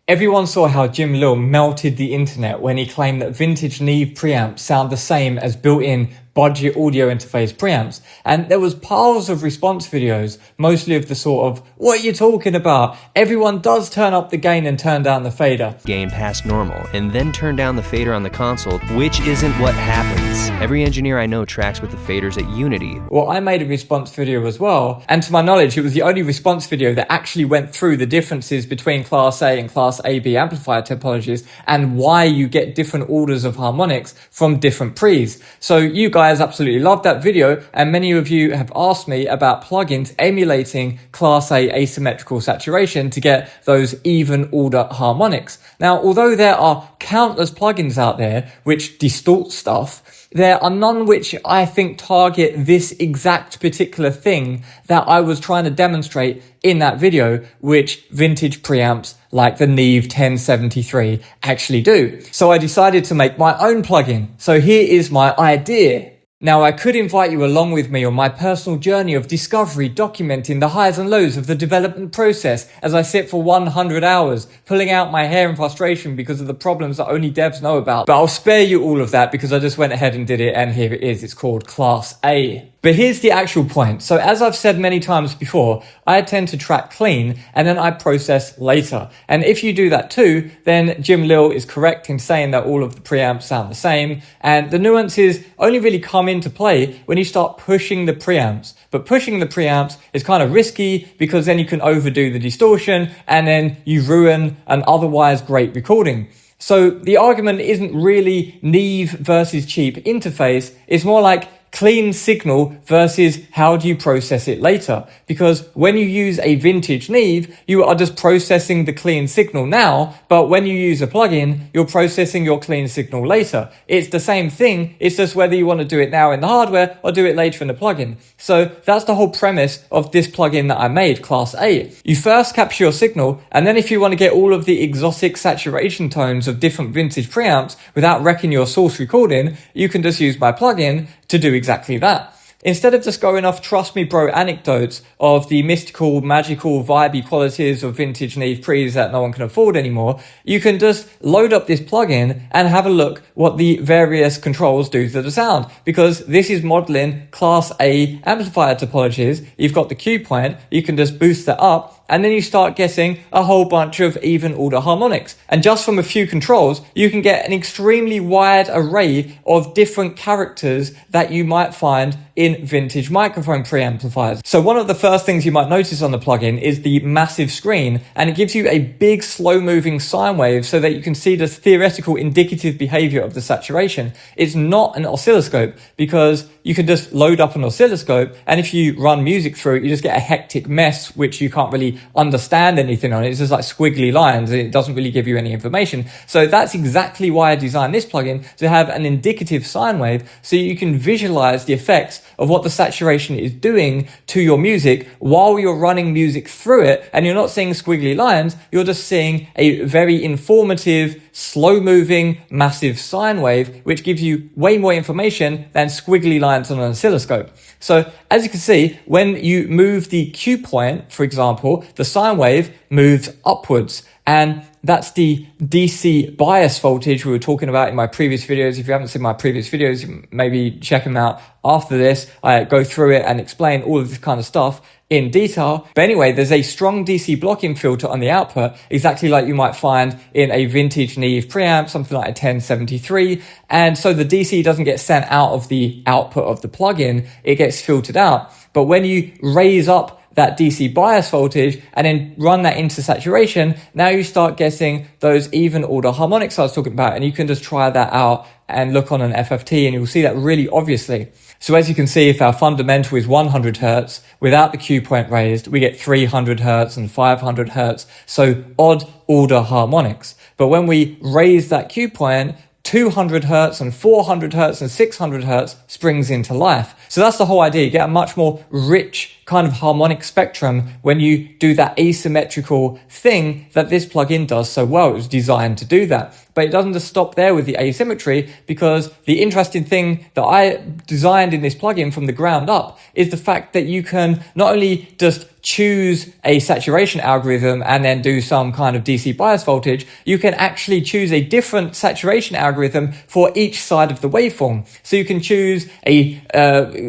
Everyone saw how Jim Lill melted the internet when he claimed that vintage Neve preamps sound the same as built-in budget audio interface preamps, and there was piles of response videos, mostly of the sort of, what are you talking about? Everyone does turn up the gain and turn down the fader. Gain past normal, and then turn down the fader on the console, which isn't what happens. Every engineer I know tracks with the faders at Unity. Well, I made a response video as well, and to my knowledge, it was the only response video that actually went through the differences between Class A and Class AB amplifier topologies, and why you get different orders of harmonics from different pre's. So you guys absolutely loved that video, and many of you have asked me about plugins emulating Class A asymmetrical saturation to get those even order harmonics. Now, although there are countless plugins out there which distort stuff, there are none which I think target this exact particular thing that I was trying to demonstrate in that video, which vintage preamps like the Neve 1073 actually do. So I decided to make my own plugin. So here is my idea. Now, I could invite you along with me on my personal journey of discovery, documenting the highs and lows of the development process as I sit for 100 hours, pulling out my hair in frustration because of the problems that only devs know about. But I'll spare you all of that because I just went ahead and did it, and here it is. It's called Class A. But here's the actual point. So as I've said many times before, I tend to track clean and then I process later. And if you do that too, then Jim Lill is correct in saying that all of the preamps sound the same. And the nuances only really come into play when you start pushing the preamps. But pushing the preamps is kind of risky because then you can overdo the distortion and then you ruin an otherwise great recording. So the argument isn't really Neve versus cheap interface. It's more like clean signal versus how do you process it later? Because when you use a vintage Neve, you are just processing the clean signal now, but when you use a plugin, you're processing your clean signal later. It's the same thing, it's just whether you want to do it now in the hardware or do it later in the plugin. So that's the whole premise of this plugin that I made, Class A. You first capture your signal, and then if you want to get all of the exotic saturation tones of different vintage preamps without wrecking your source recording, you can just use my plugin to do exactly that. Instead of just going off trust me bro anecdotes of the mystical, magical, vibey qualities of vintage Neve pre's that no one can afford anymore, you can just load up this plugin and have a look what the various controls do to the sound. Because this is modeling Class A amplifier topologies. You've got the Q point, you can just boost that up, and then you start getting a whole bunch of even order harmonics. And just from a few controls, you can get an extremely wide array of different characters that you might find in vintage microphone preamplifiers. So one of the first things you might notice on the plugin is the massive screen, and it gives you a big slow moving sine wave so that you can see the theoretical indicative behavior of the saturation. It's not an oscilloscope because you can just load up an oscilloscope, and if you run music through it, you just get a hectic mess which you can't really understand anything on. It's just like squiggly lines and it doesn't really give you any information. So that's exactly why I designed this plugin, to have an indicative sine wave so you can visualize the effects of what the saturation is doing to your music while you're running music through it, and you're not seeing squiggly lines, you're just seeing a very informative, slow-moving, massive sine wave, which gives you way more information than squiggly lines on an oscilloscope. So as you can see, when you move the Q point, for example, the sine wave moves upwards, and that's the DC bias voltage we were talking about in my previous videos. If you haven't seen my previous videos, maybe check them out after this. I go through it and explain all of this kind of stuff in detail. But anyway, there's a strong DC blocking filter on the output, exactly like you might find in a vintage Neve preamp, something like a 1073. And so the DC doesn't get sent out of the output of the plugin, it gets filtered out. But when you raise up that DC bias voltage and then run that into saturation, now you start getting those even order harmonics I was talking about, and you can just try that out and look on an FFT and you'll see that really obviously. So as you can see, if our fundamental is 100 Hertz, without the Q point raised, we get 300 Hertz and 500 Hertz, so odd order harmonics. But when we raise that Q point, 200 Hertz and 400 Hertz and 600 Hertz springs into life. So that's the whole idea. You get a much more rich kind of harmonic spectrum when you do that asymmetrical thing that this plugin does so well. It was designed to do that. But it doesn't just stop there with the asymmetry, because the interesting thing that I designed in this plugin from the ground up is the fact that you can not only just choose a saturation algorithm and then do some kind of DC bias voltage, you can actually choose a different saturation algorithm for each side of the waveform. So you can choose a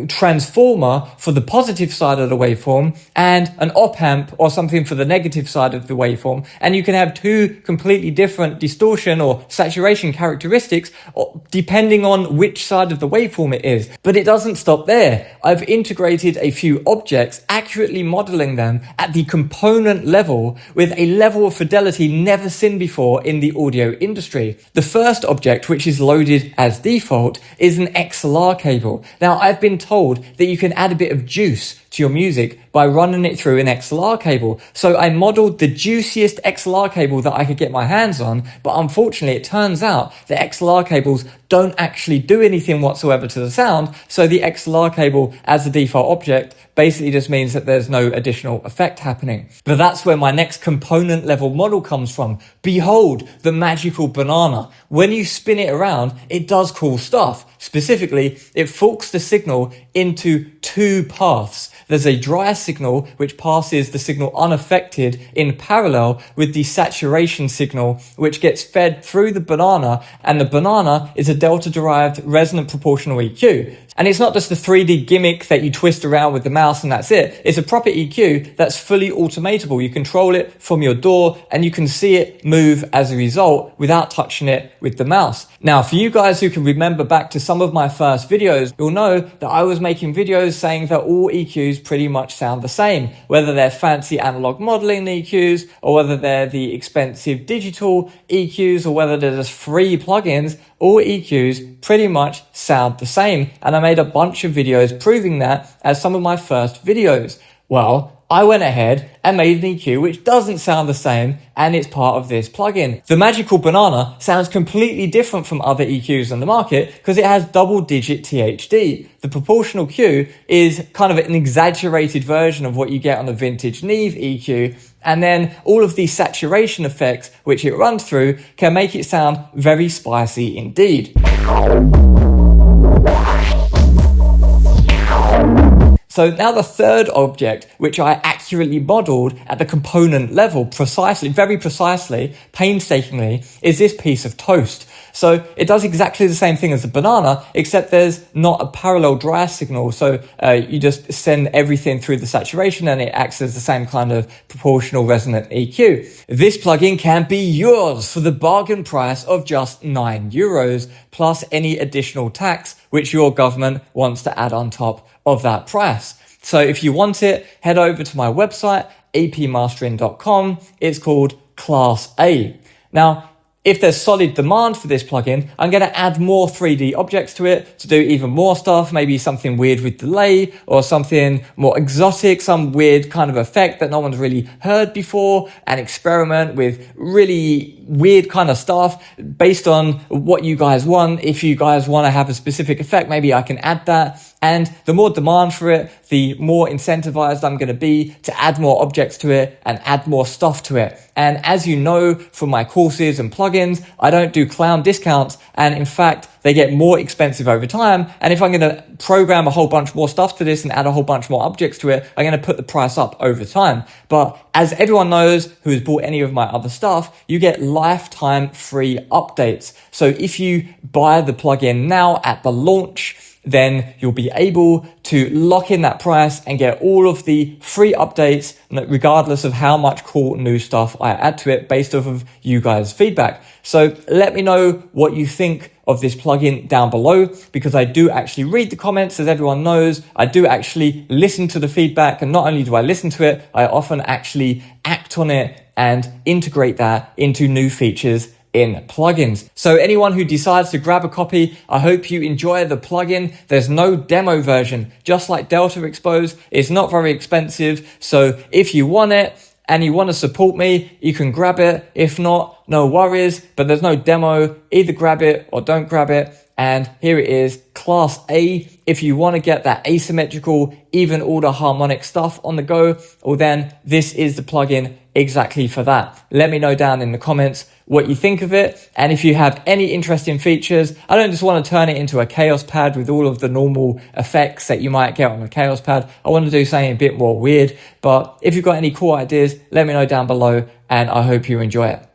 transformer for the positive side of the waveform and an op-amp or something for the negative side of the waveform. And you can have two completely different distortion or saturation characteristics depending on which side of the waveform it is. But it doesn't stop there. I've integrated a few objects, accurately modeling them at the component level with a level of fidelity never seen before in the audio industry. The first object, which is loaded as default, is an XLR cable. Now, I've been told that you can add a bit of juice to your music by running it through an XLR cable. So I modeled the juiciest XLR cable that I could get my hands on, but unfortunately it turns out that XLR cables don't actually do anything whatsoever to the sound, so the XLR cable as the default object basically just means that there's no additional effect happening. But that's where my next component level model comes from. Behold, the magical banana. When you spin it around, it does cool stuff. Specifically, it forks the signal into two paths. There's a dry signal which passes the signal unaffected in parallel with the saturation signal which gets fed through the banana, and the banana is a delta-derived resonant proportional EQ. And it's not just the 3D gimmick that you twist around with the mouse and that's it. It's a proper EQ that's fully automatable. You control it from your DAW and you can see it move as a result without touching it with the mouse. Now, for you guys who can remember back to some of my first videos, you'll know that I was making videos saying that all EQs pretty much sound the same, whether they're fancy analog modeling EQs or whether they're the expensive digital EQs or whether they're just free plugins. All EQs pretty much sound the same, and I made a bunch of videos proving that as some of my first videos. Well, I went ahead and made an EQ which doesn't sound the same, and it's part of this plugin. The Magical Banana sounds completely different from other EQs on the market because it has double-digit THD. The proportional Q is kind of an exaggerated version of what you get on a vintage Neve EQ, and then all of these saturation effects which it runs through can make it sound very spicy indeed. So now the third object, which I accurately modeled at the component level precisely, very precisely, painstakingly, is this piece of toast. So it does exactly the same thing as a banana, except there's not a parallel dry signal. So you just send everything through the saturation and it acts as the same kind of proportional resonant EQ. This plugin can be yours for the bargain price of just €9, plus any additional tax which your government wants to add on top of that price. So if you want it, head over to my website, apmastering.com. It's called Class A. Now, if there's solid demand for this plugin, I'm going to add more 3D objects to it to do even more stuff, maybe something weird with delay or something more exotic, some weird kind of effect that no one's really heard before, and experiment with really weird kind of stuff based on what you guys want. If you guys want to have a specific effect, maybe I can add that. And the more demand for it, the more incentivized I'm going to be to add more objects to it and add more stuff to it. And as you know from my courses and plugins, I don't do clown discounts. And in fact, they get more expensive over time. And if I'm going to program a whole bunch more stuff to this and add a whole bunch more objects to it, I'm going to put the price up over time. But as everyone knows who has bought any of my other stuff, you get lifetime free updates. So if you buy the plugin now at the launch, then you'll be able to lock in that price and get all of the free updates regardless of how much cool new stuff I add to it based off of you guys' feedback. So let me know what you think of this plugin down below, because I do actually read the comments. As everyone knows, I do actually listen to the feedback, and not only do I listen to it, I often actually act on it and integrate that into new features in plugins. So anyone who decides to grab a copy, I hope you enjoy the plugin. There's no demo version, just like Delta Expose. It's not very expensive. So if you want it and you want to support me, you can grab it. If not, no worries, but there's no demo. Either grab it or don't grab it. And here it is, Class A. If you want to get that asymmetrical, even order harmonic stuff on the go, well then this is the plugin exactly for that. Let me know down in the comments what you think of it. And if you have any interesting features, I don't just want to turn it into a chaos pad with all of the normal effects that you might get on a chaos pad. I want to do something a bit more weird. But if you've got any cool ideas, let me know down below, and I hope you enjoy it.